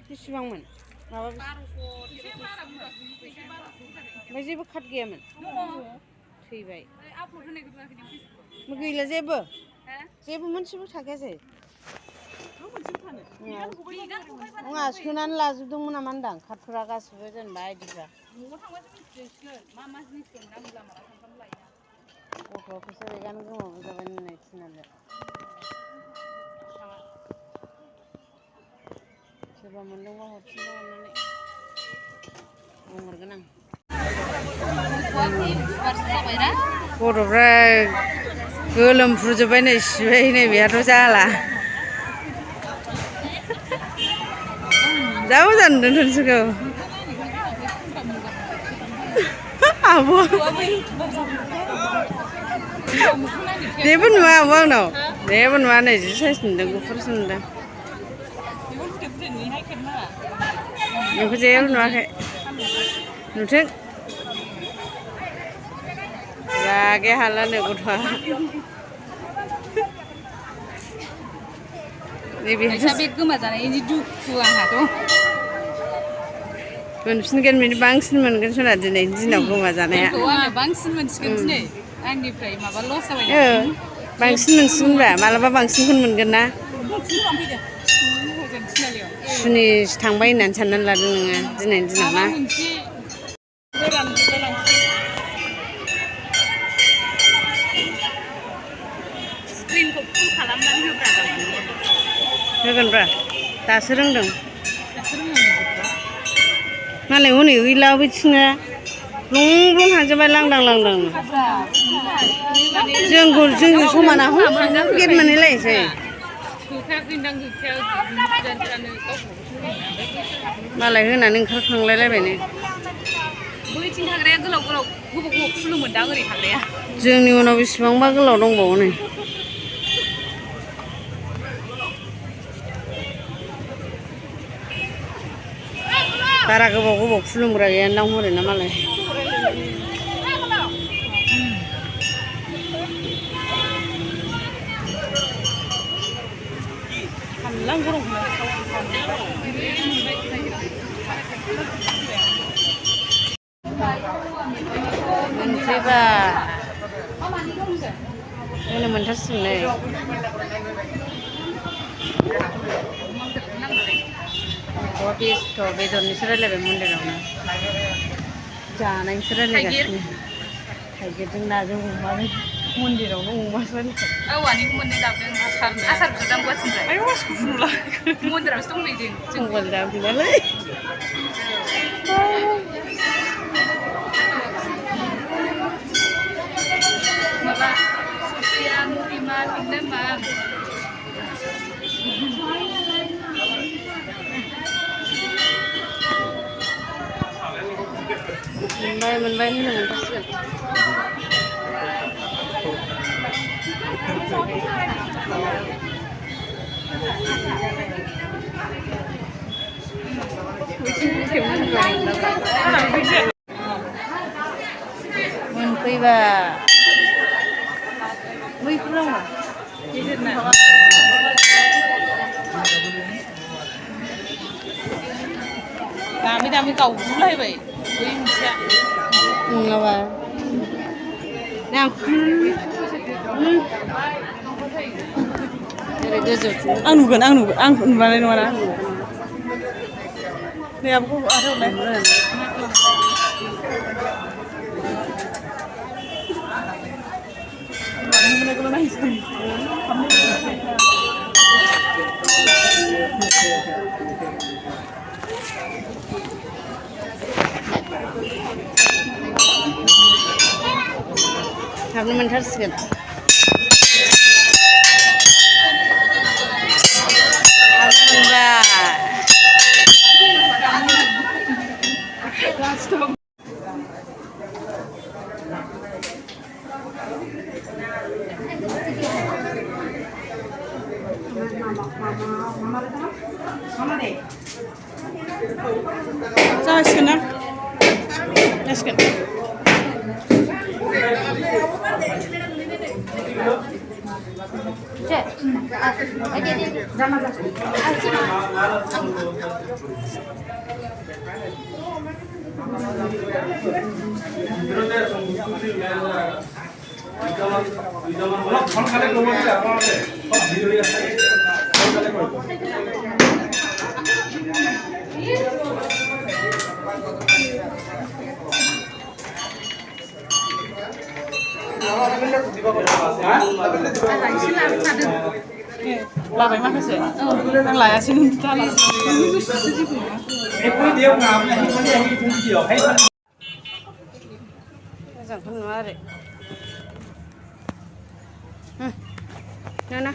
बेसेबांमोन माबा ओमफ्राय जेबो खाट गैयामोन थैबाय गैला जेबो मोनसेबो थाखायासै नङा सोनानै लाजोबदोंमोन नामा होनदां खाटफोरा गासिबो जेनेबा आइडिफ्रा गथ'खौसो रेगानो गोमाबो जाबाय होननाय थिनालाय सोरबा मोनदोंबा हरफिनबा अननानै बुंहरगोन आं गथ'फ्रा गोलोमफ्रुजोब्बाय नै सिबाय नै बेहाथ' जाला जा मोजां नुदों नोंसोरखौ आब' जेबो नुवा आब' आंनाव जेबो नुवा नै जि साइज नुदों गुफुरसो नुदों नोंखौ जेबो नुवाखै नुथों रागे हालानो गथ'आ बे गोमाजानायनि दुखु आंहाथ' मोनफिनगोन बिनि बांसिन मोनगोन सना दिनैनि दिनाव गोमाजानाया आङो बांसिन मोनसिगोन दिनै आंनिफ्राय माबा लस जाबाय बांसिन मोनसिगोनब्रा मालाबा बांसिनखौनो मोनगोन ना सुनिसो थांबाय होननानै साननानै लादों नोङो दिनैनि दिनाव ना स्क्रिनखौ फुल खालामनानै होब्रा होगोनब्रा दासो रोंदों मालाय हनै गैला बैथिंना लं लं थांजोब्बाय लांदां लांदां जोंजों समाना गेट मोनहैलायसै मालाय होनानै ओंखारखांलायलायबायनो बैथिं थाग्राया गोलाव गोलाव गोबाव गोबाव खुलुमोनदां ओरै थाग्राया जोंनि उनाव बेसेबांबा गोलाव दंबावो नै बारा गोबाव गोबाव खुलुमग्रा गैयानदां हरै ना मालाय मोनफैबा होनो मोनथारसिगोनलै बेस्थ' बेदरनिसो रायलायबाय मन्दिरावनो जानायनिसो रायलायगासिनो थाइगिरजों नाजों अमाजों मन्दिरावनो अमासो औवानिखौ मोननै लाबोदों आसार बिदां गुवाहाटिनिफ्राय आयौ आसारखौ फुनुला मन्दिरावसो दंफैदों मबाइल दाफैनालै माबा सफिया मुरिमा बिदिनो मा मोनबाय होनो मोनथारसिगोन मोनफैबा मैखुन नामा दामि दामि गावगुलायबाय बै मोनसेया नङाबा आं नुगोन आं नुबानाय नङाना नै आब'खौ आरोलाय हाबनो मोनथारसिगोन जासिगोन ना जासिगोन लाबाय माखासे आं लायासै दाला मोजांखौ नुवा आरो ना